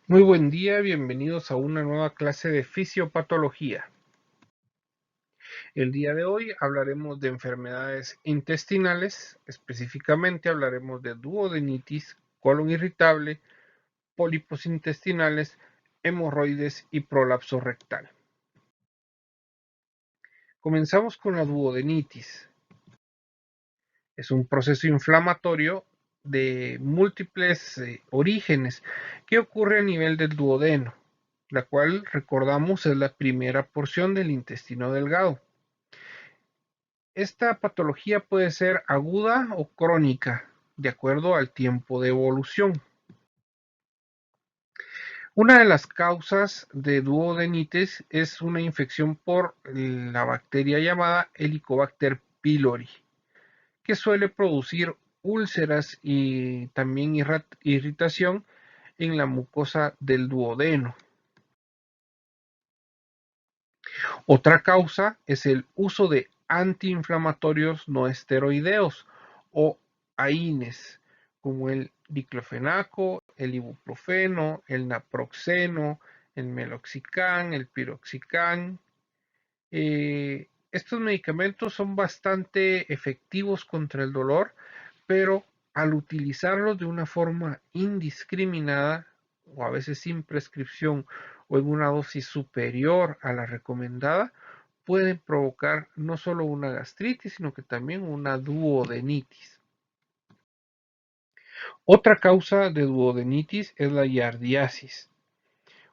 Muy buen día, bienvenidos a una nueva clase de fisiopatología. El día de hoy hablaremos de enfermedades intestinales, específicamente hablaremos de duodenitis, colon irritable, pólipos intestinales, hemorroides y prolapso rectal. Comenzamos con la duodenitis. Es un proceso inflamatorio de múltiples orígenes que ocurre a nivel del duodeno, la cual recordamos es la primera porción del intestino delgado. Esta patología puede ser aguda o crónica, de acuerdo al tiempo de evolución. Una de las causas de duodenitis es una infección por la bacteria llamada Helicobacter pylori, que suele producir úlceras y también irritación en la mucosa del duodeno. Otra causa es el uso de antiinflamatorios no esteroideos o AINES, como el diclofenaco, el ibuprofeno, el naproxeno, el meloxicam, el piroxicam. Estos medicamentos son bastante efectivos contra el dolor, pero al utilizarlos de una forma indiscriminada o a veces sin prescripción o en una dosis superior a la recomendada, pueden provocar no solo una gastritis, sino que también una duodenitis. Otra causa de duodenitis es la yardiasis,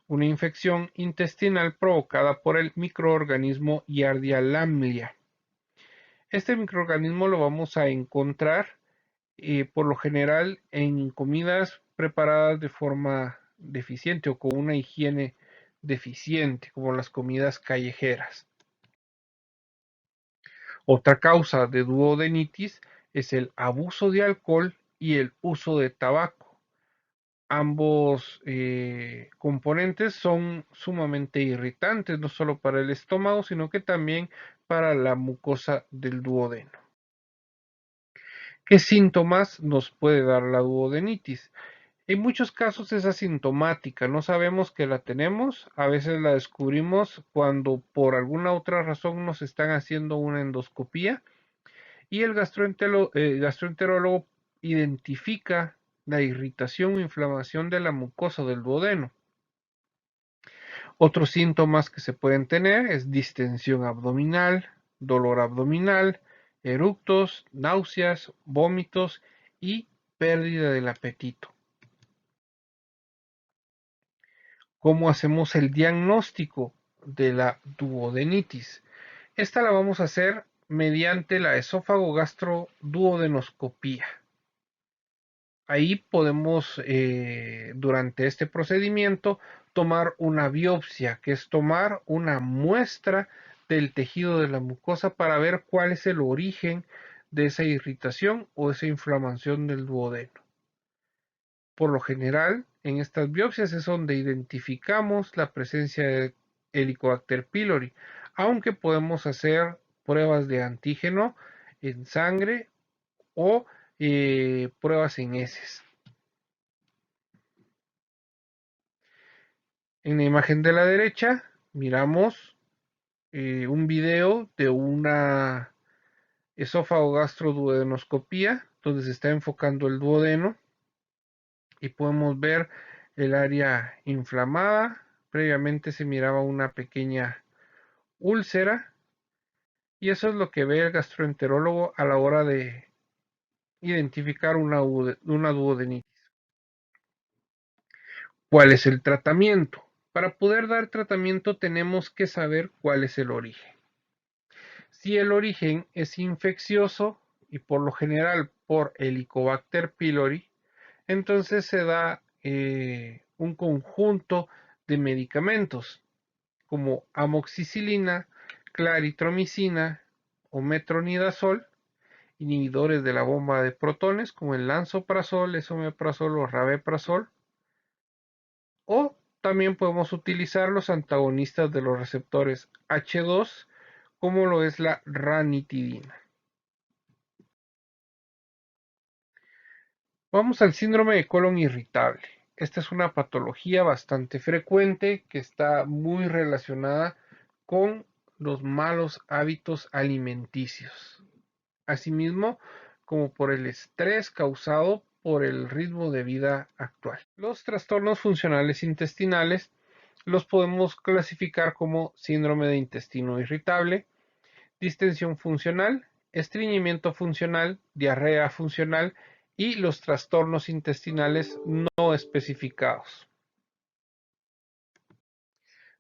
una infección intestinal provocada por el microorganismo Yardia lamblia. Este microorganismo lo vamos a encontrar por lo general en comidas preparadas de forma deficiente o con una higiene deficiente, como las comidas callejeras. Otra causa de duodenitis es el abuso de alcohol y el uso de tabaco. Ambos componentes son sumamente irritantes, no solo para el estómago, sino que también para la mucosa del duodeno. ¿Qué síntomas nos puede dar la duodenitis? En muchos casos es asintomática, no sabemos que la tenemos, a veces la descubrimos cuando por alguna otra razón nos están haciendo una endoscopía y el gastroenterólogo identifica la irritación o inflamación de la mucosa del duodeno. Otros síntomas que se pueden tener es distensión abdominal, dolor abdominal, eructos, náuseas, vómitos y pérdida del apetito. ¿Cómo hacemos el diagnóstico de la duodenitis? Esta la vamos a hacer mediante la esófago gastroduodenoscopía. Ahí podemos, durante este procedimiento, tomar una biopsia, que es tomar una muestra del tejido de la mucosa para ver cuál es el origen de esa irritación o esa inflamación del duodeno. Por lo general, en estas biopsias es donde identificamos la presencia de Helicobacter pylori, aunque podemos hacer pruebas de antígeno en sangre o pruebas en heces. En la imagen de la derecha miramos un video de una esófago gastroduodenoscopía donde se está enfocando el duodeno y podemos ver el área inflamada. Previamente se miraba una pequeña úlcera y eso es lo que ve el gastroenterólogo a la hora de identificar una duodenitis. ¿Cuál es el tratamiento? Para poder dar tratamiento tenemos que saber cuál es el origen. Si el origen es infeccioso y por lo general por Helicobacter pylori, entonces se da un conjunto de medicamentos como amoxicilina, claritromicina o metronidazol, inhibidores de la bomba de protones como el lansoprazol, esomeprazol o rabeprazol, o también podemos utilizar los antagonistas de los receptores H2 como lo es la ranitidina. Vamos al síndrome de colon irritable. Esta es una patología bastante frecuente que está muy relacionada con los malos hábitos alimenticios. Asimismo, como por el estrés causado por el ritmo de vida actual. Los trastornos funcionales intestinales los podemos clasificar como síndrome de intestino irritable, distensión funcional, estreñimiento funcional, diarrea funcional y los trastornos intestinales no especificados.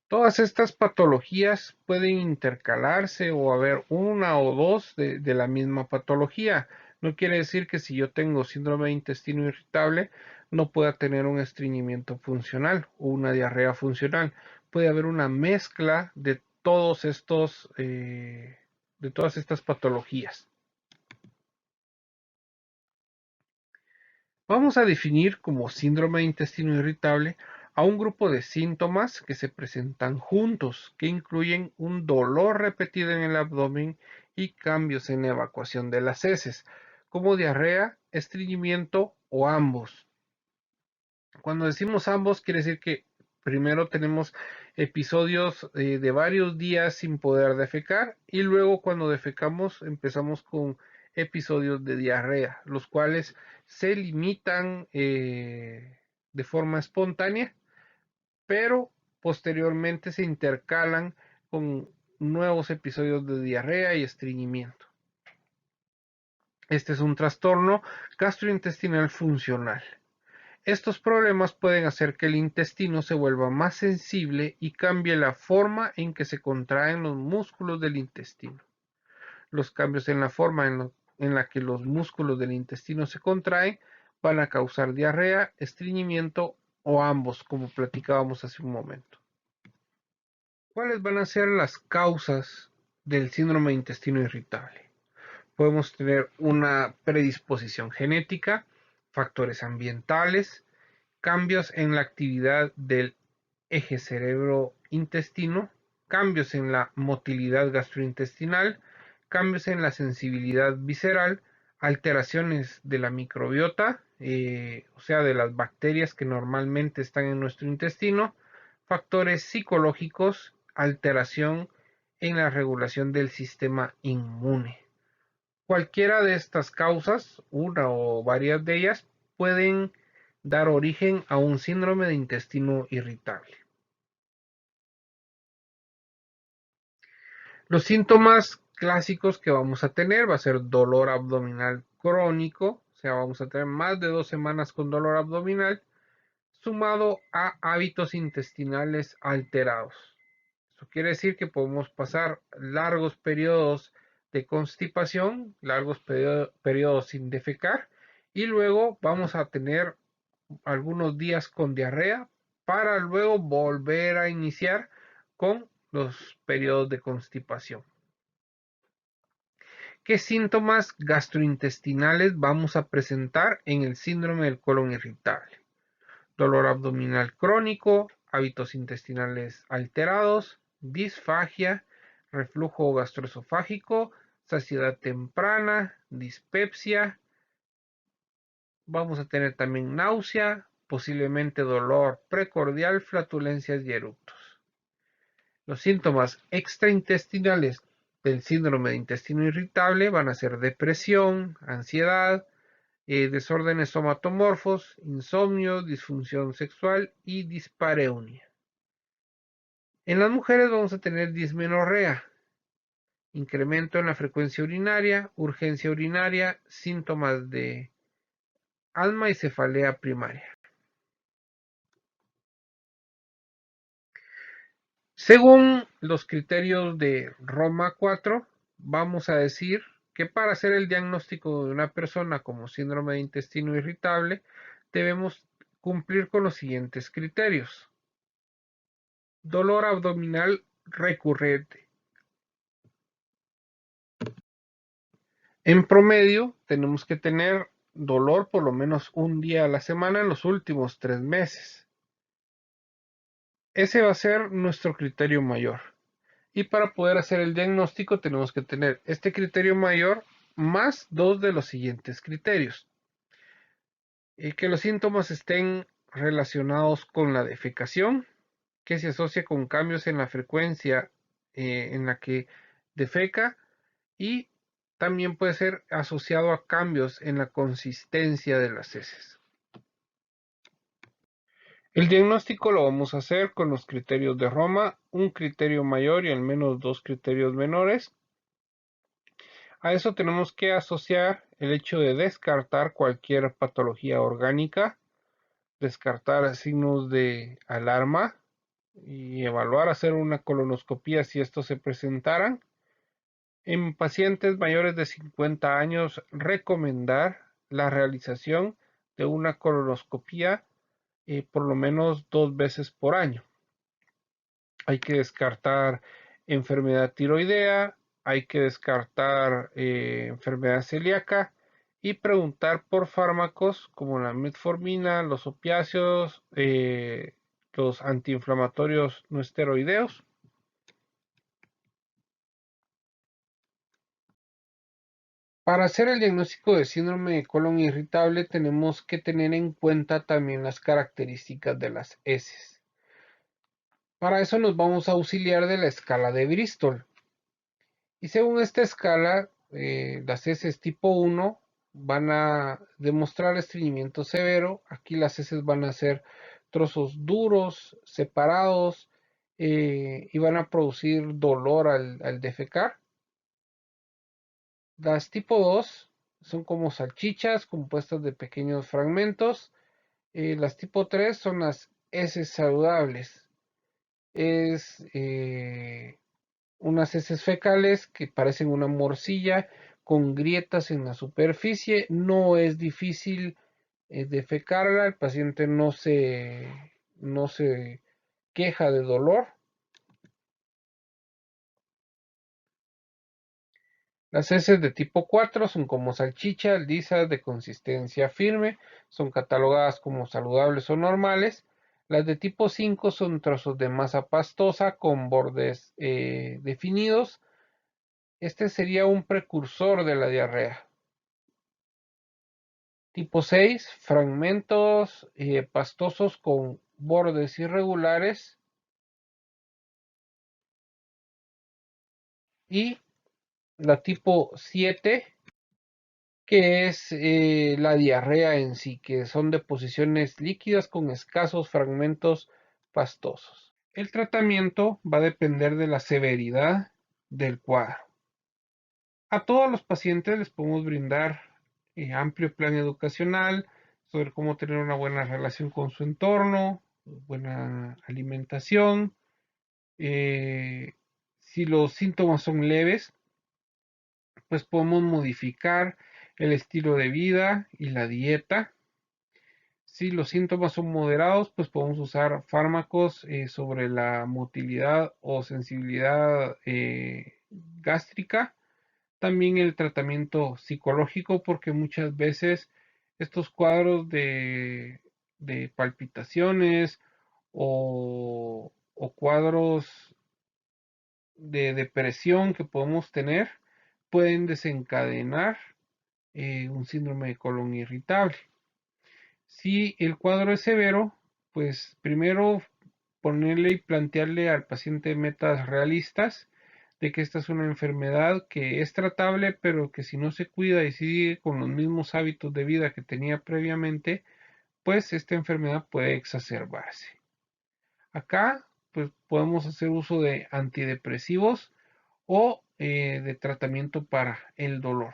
Todas estas patologías pueden intercalarse o haber una o dos de la misma patología. No quiere decir que si yo tengo síndrome de intestino irritable no pueda tener un estreñimiento funcional o una diarrea funcional. Puede haber una mezcla de todos estos, de todas estas patologías. Vamos a definir como síndrome de intestino irritable a un grupo de síntomas que se presentan juntos, que incluyen un dolor repetido en el abdomen y cambios en la evacuación de las heces, como diarrea, estreñimiento o ambos. Cuando decimos ambos, quiere decir que primero tenemos episodios de varios días sin poder defecar y luego cuando defecamos empezamos con episodios de diarrea, los cuales se limitan de forma espontánea, pero posteriormente se intercalan con nuevos episodios de diarrea y estreñimiento. Este es un trastorno gastrointestinal funcional. Estos problemas pueden hacer que el intestino se vuelva más sensible y cambie la forma en que se contraen los músculos del intestino. Los cambios en la forma en la que los músculos del intestino se contraen van a causar diarrea, estreñimiento o ambos, como platicábamos hace un momento. ¿Cuáles van a ser las causas del síndrome de intestino irritable? Podemos tener una predisposición genética, factores ambientales, cambios en la actividad del eje cerebro-intestino, cambios en la motilidad gastrointestinal, cambios en la sensibilidad visceral, alteraciones de la microbiota, o sea, de las bacterias que normalmente están en nuestro intestino, factores psicológicos, alteración en la regulación del sistema inmune. Cualquiera de estas causas, una o varias de ellas, pueden dar origen a un síndrome de intestino irritable. Los síntomas clásicos que vamos a tener va a ser dolor abdominal crónico, o sea, vamos a tener más de 2 semanas con dolor abdominal, sumado a hábitos intestinales alterados. Eso quiere decir que podemos pasar largos periodos de constipación, largos periodos sin defecar, y luego vamos a tener algunos días con diarrea para luego volver a iniciar con los periodos de constipación. ¿Qué síntomas gastrointestinales vamos a presentar en el síndrome del colon irritable? Dolor abdominal crónico, hábitos intestinales alterados, disfagia, reflujo gastroesofágico, saciedad temprana, dispepsia. Vamos a tener también náusea, posiblemente dolor precordial, flatulencias y eructos. Los síntomas extraintestinales del síndrome de intestino irritable van a ser depresión, ansiedad, desórdenes somatomorfos, insomnio, disfunción sexual y dispareunia. En las mujeres vamos a tener dismenorrea, incremento en la frecuencia urinaria, urgencia urinaria, síntomas de asma y cefalea primaria. Según los criterios de Roma 4, vamos a decir que para hacer el diagnóstico de una persona como síndrome de intestino irritable, debemos cumplir con los siguientes criterios. Dolor abdominal recurrente. En promedio, tenemos que tener dolor por lo menos un día a la semana en los últimos 3 meses. Ese va a ser nuestro criterio mayor. Y para poder hacer el diagnóstico tenemos que tener este criterio mayor más dos de los siguientes criterios. Que los síntomas estén relacionados con la defecación, que se asocia con cambios en la frecuencia en la que defeca, y también puede ser asociado a cambios en la consistencia de las heces. El diagnóstico lo vamos a hacer con los criterios de Roma, un criterio mayor y al menos dos criterios menores. A eso tenemos que asociar el hecho de descartar cualquier patología orgánica, descartar signos de alarma y evaluar hacer una colonoscopia si estos se presentaran. En pacientes mayores de 50 años, recomendar la realización de una colonoscopia por lo menos 2 veces por año. Hay que descartar enfermedad tiroidea, hay que descartar enfermedad celíaca y preguntar por fármacos como la metformina, los opiáceos, los antiinflamatorios no esteroideos. Para hacer el diagnóstico de síndrome de colon irritable tenemos que tener en cuenta también las características de las heces. Para eso nos vamos a auxiliar de la escala de Bristol. Y según esta escala, las heces tipo 1 van a demostrar estreñimiento severo. Aquí las heces van a ser trozos duros, separados, y van a producir dolor al defecar. Las tipo 2 son como salchichas compuestas de pequeños fragmentos. Las tipo 3 son las heces saludables. Es unas heces fecales que parecen una morcilla con grietas en la superficie. No es difícil defecarla, el paciente no se queja de dolor. Las heces de tipo 4 son como salchicha, lisas, de consistencia firme, son catalogadas como saludables o normales. Las de tipo 5 son trozos de masa pastosa con bordes definidos. Este sería un precursor de la diarrea. Tipo 6, fragmentos pastosos con bordes irregulares. Y la tipo 7, que es la diarrea en sí, que son deposiciones líquidas con escasos fragmentos pastosos. El tratamiento va a depender de la severidad del cuadro. A todos los pacientes les podemos brindar amplio plan educacional sobre cómo tener una buena relación con su entorno, buena alimentación. Si los síntomas son leves, pues podemos modificar el estilo de vida y la dieta. Si los síntomas son moderados, pues podemos usar fármacos sobre la motilidad o sensibilidad gástrica. También el tratamiento psicológico, porque muchas veces estos cuadros de palpitaciones o cuadros de depresión que podemos tener pueden desencadenar un síndrome de colon irritable. Si el cuadro es severo, pues primero ponerle y plantearle al paciente metas realistas de que esta es una enfermedad que es tratable, pero que si no se cuida y sigue con los mismos hábitos de vida que tenía previamente, pues esta enfermedad puede exacerbarse. Acá, pues podemos hacer uso de antidepresivos o de tratamiento para el dolor.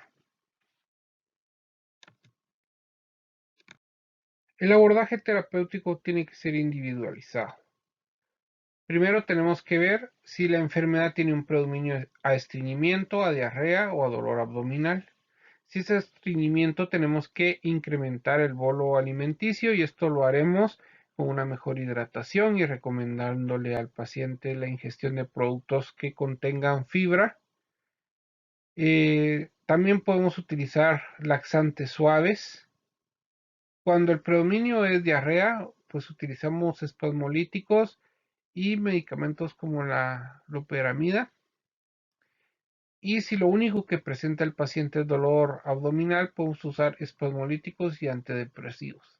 El abordaje terapéutico tiene que ser individualizado. Primero tenemos que ver si la enfermedad tiene un predominio a estreñimiento, a diarrea o a dolor abdominal. Si es estreñimiento, tenemos que incrementar el bolo alimenticio y esto lo haremos con una mejor hidratación y recomendándole al paciente la ingestión de productos que contengan fibra. También podemos utilizar laxantes suaves. Cuando el predominio es diarrea, pues utilizamos espasmolíticos y medicamentos como la loperamida. Y si lo único que presenta el paciente es dolor abdominal, podemos usar espasmolíticos y antidepresivos.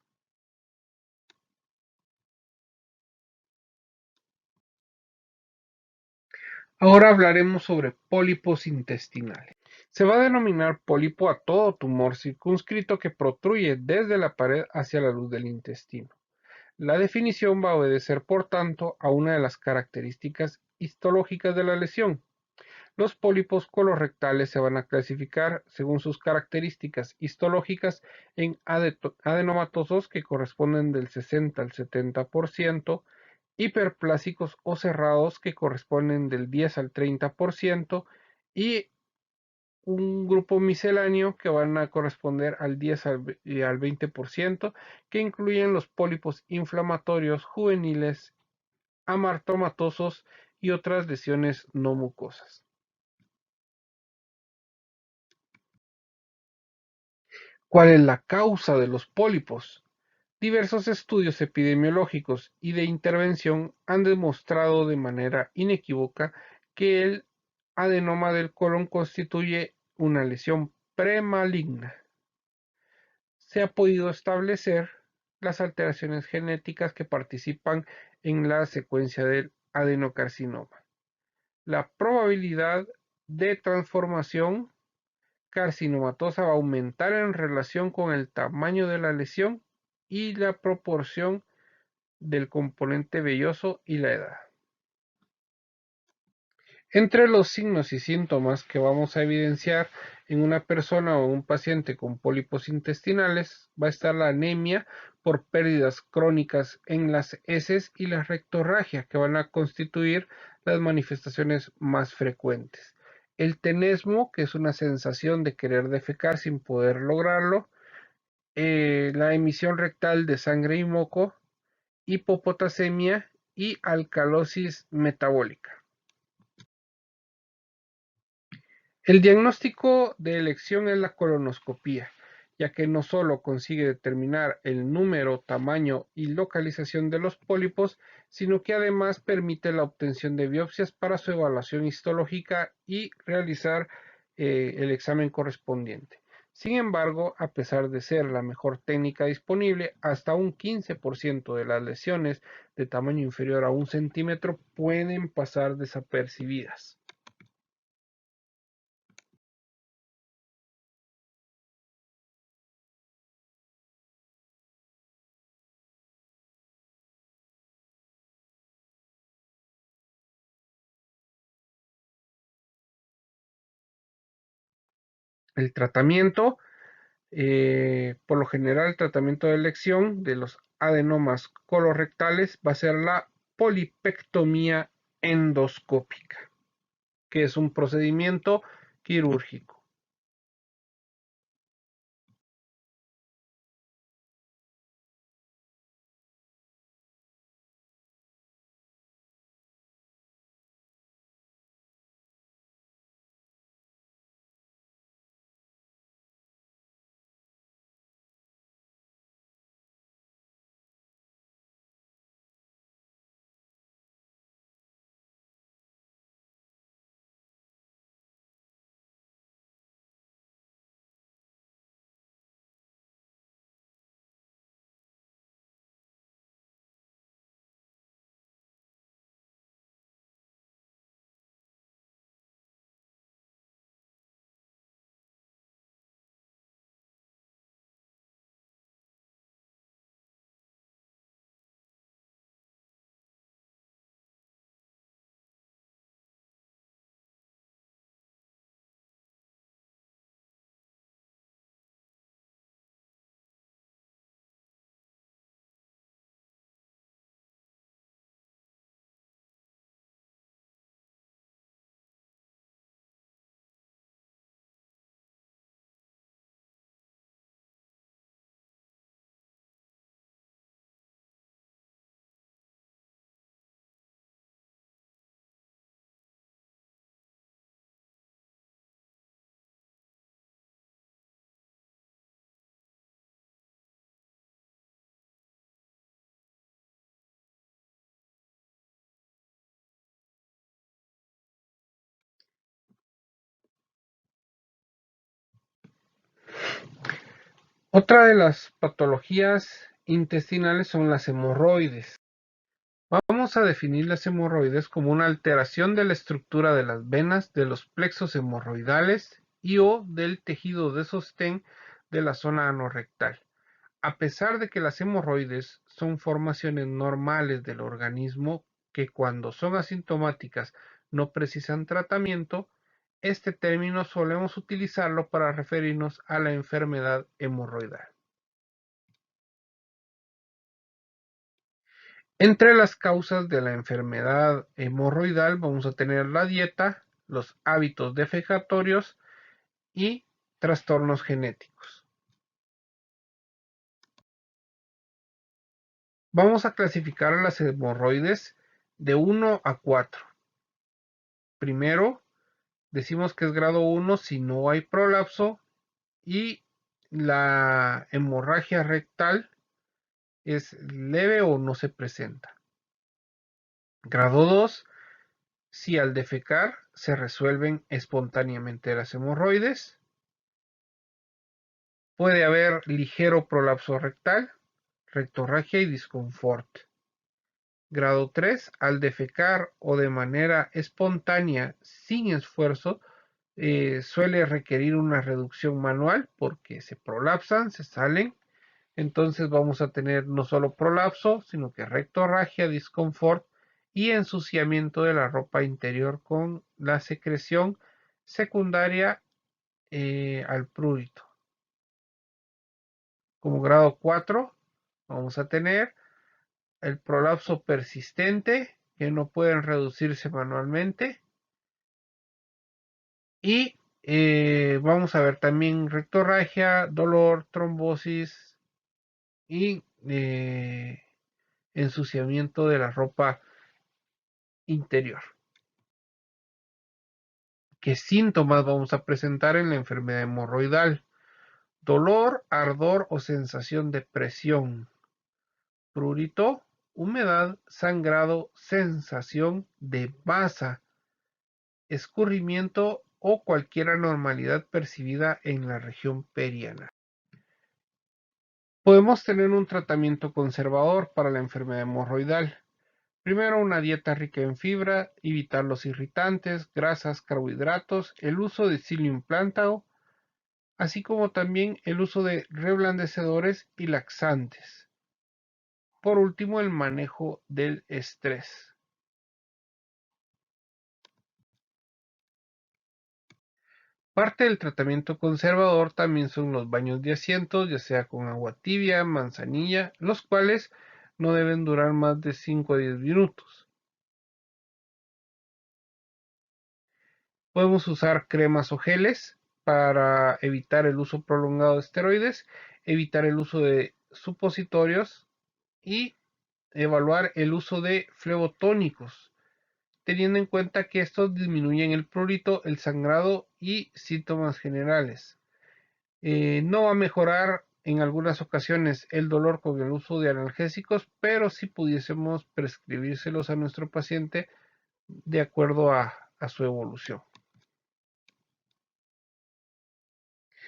Ahora hablaremos sobre pólipos intestinales. Se va a denominar pólipo a todo tumor circunscrito que protruye desde la pared hacia la luz del intestino. La definición va a obedecer, por tanto, a una de las características histológicas de la lesión. Los pólipos colorectales se van a clasificar según sus características histológicas en adenomatosos, que corresponden del 60 al 70%, hiperplásicos o cerrados, que corresponden del 10 al 30%, y un grupo misceláneo que van a corresponder al 10 y al 20%, que incluyen los pólipos inflamatorios juveniles, amartomatosos y otras lesiones no mucosas. ¿Cuál es la causa de los pólipos? Diversos estudios epidemiológicos y de intervención han demostrado de manera inequívoca que el adenoma del colon constituye una lesión premaligna. Se ha podido establecer las alteraciones genéticas que participan en la secuencia del adenocarcinoma. La probabilidad de transformación carcinomatosa va a aumentar en relación con el tamaño de la lesión y la proporción del componente velloso y la edad. Entre los signos y síntomas que vamos a evidenciar en una persona o un paciente con pólipos intestinales va a estar la anemia por pérdidas crónicas en las heces y la rectorragia, que van a constituir las manifestaciones más frecuentes. El tenesmo, que es una sensación de querer defecar sin poder lograrlo. La emisión rectal de sangre y moco, hipopotasemia y alcalosis metabólica. El diagnóstico de elección es la colonoscopía, ya que no solo consigue determinar el número, tamaño y localización de los pólipos, sino que además permite la obtención de biopsias para su evaluación histológica y realizar el examen correspondiente. Sin embargo, a pesar de ser la mejor técnica disponible, hasta un 15% de las lesiones de tamaño inferior a 1 centímetro pueden pasar desapercibidas. El tratamiento, por lo general, el tratamiento de elección de los adenomas colorectales va a ser la polipectomía endoscópica, que es un procedimiento quirúrgico. Otra de las patologías intestinales son las hemorroides. Vamos a definir las hemorroides como una alteración de la estructura de las venas, de los plexos hemorroidales y o del tejido de sostén de la zona anorrectal. A pesar de que las hemorroides son formaciones normales del organismo que cuando son asintomáticas no precisan tratamiento, este término solemos utilizarlo para referirnos a la enfermedad hemorroidal. Entre las causas de la enfermedad hemorroidal vamos a tener la dieta, los hábitos defecatorios y trastornos genéticos. Vamos a clasificar a las hemorroides de 1 a 4. Primero, decimos que es grado 1 si no hay prolapso y la hemorragia rectal es leve o no se presenta. Grado 2, si al defecar se resuelven espontáneamente las hemorroides. Puede haber ligero prolapso rectal, rectorragia y disconfort. Grado 3, al defecar o de manera espontánea, sin esfuerzo, suele requerir una reducción manual porque se prolapsan, se salen. Entonces vamos a tener no solo prolapso, sino que rectorragia, disconfort y ensuciamiento de la ropa interior con la secreción secundaria al prurito. Como grado 4 vamos a tener el prolapso persistente que no pueden reducirse manualmente y vamos a ver también rectorragia, dolor, trombosis y ensuciamiento de la ropa interior. ¿Qué síntomas vamos a presentar en la enfermedad hemorroidal? Dolor, ardor o sensación de presión. Prurito, humedad, sangrado, sensación de masa, escurrimiento o cualquier anormalidad percibida en la región perianal. Podemos tener un tratamiento conservador para la enfermedad hemorroidal. Primero, una dieta rica en fibra, evitar los irritantes, grasas, carbohidratos, el uso de psyllium plantae, así como también el uso de reblandecedores y laxantes. Por último, el manejo del estrés. Parte del tratamiento conservador también son los baños de asientos, ya sea con agua tibia, manzanilla, los cuales no deben durar más de 5 a 10 minutos. Podemos usar cremas o geles para evitar el uso prolongado de esteroides, evitar el uso de supositorios y evaluar el uso de flebotónicos, teniendo en cuenta que estos disminuyen el prurito, el sangrado y síntomas generales. No va a mejorar en algunas ocasiones el dolor con el uso de analgésicos, pero sí pudiésemos prescribírselos a nuestro paciente de acuerdo a su evolución.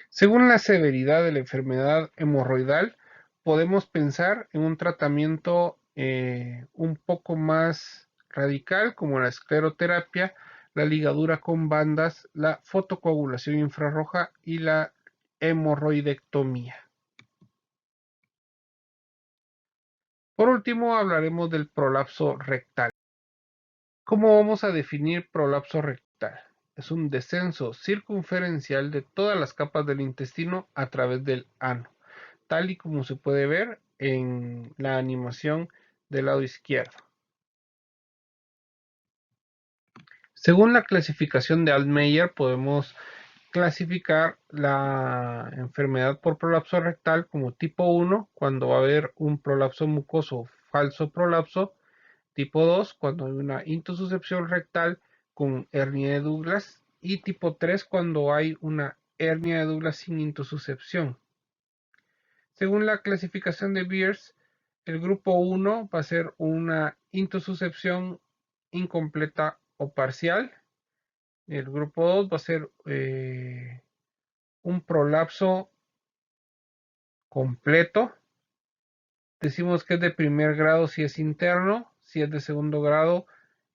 Según la severidad de la enfermedad hemorroidal, podemos pensar en un tratamiento un poco más radical, como la escleroterapia, la ligadura con bandas, la fotocoagulación infrarroja y la hemorroidectomía. Por último, hablaremos del prolapso rectal. ¿Cómo vamos a definir prolapso rectal? Es un descenso circunferencial de todas las capas del intestino a través del ano, tal y como se puede ver en la animación del lado izquierdo. Según la clasificación de Altmaier, podemos clasificar la enfermedad por prolapso rectal como tipo 1, cuando va a haber un prolapso mucoso, falso prolapso; tipo 2, cuando hay una intususcepción rectal con hernia de Douglas; y tipo 3, cuando hay una hernia de Douglas sin intususcepción. Según la clasificación de Beers, el grupo 1 va a ser una intususcepción incompleta o parcial. El grupo 2 va a ser un prolapso completo. Decimos que es de primer grado si es interno, Si es de segundo grado,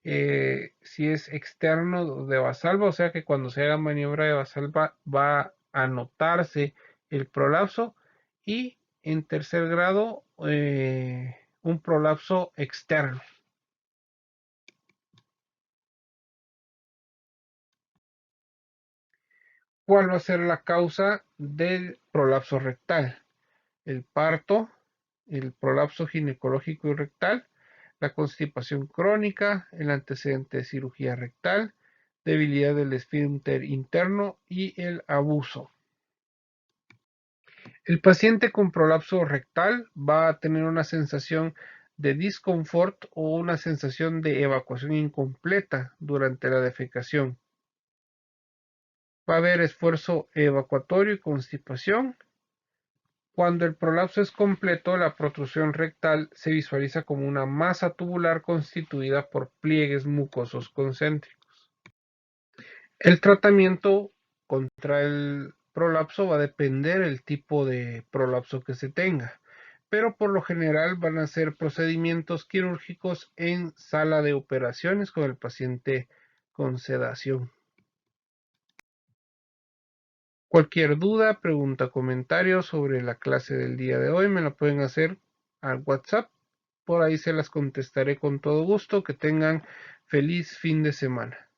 si es externo de Valsalva, o sea que cuando se haga maniobra de Valsalva va a notarse el prolapso. Y en tercer grado, un prolapso externo. ¿Cuál va a ser la causa del prolapso rectal? El parto, el prolapso ginecológico y rectal, la constipación crónica, el antecedente de cirugía rectal, debilidad del esfínter interno y el abuso. El paciente con prolapso rectal va a tener una sensación de disconfort o una sensación de evacuación incompleta durante la defecación. Va a haber esfuerzo evacuatorio y constipación. Cuando el prolapso es completo, la protrusión rectal se visualiza como una masa tubular constituida por pliegues mucosos concéntricos. El tratamiento contra el prolapso va a depender del tipo de prolapso que se tenga, pero por lo general van a ser procedimientos quirúrgicos en sala de operaciones con el paciente con sedación. Cualquier duda, pregunta, comentario sobre la clase del día de hoy me la pueden hacer al WhatsApp. Por ahí se las contestaré con todo gusto. Que tengan feliz fin de semana.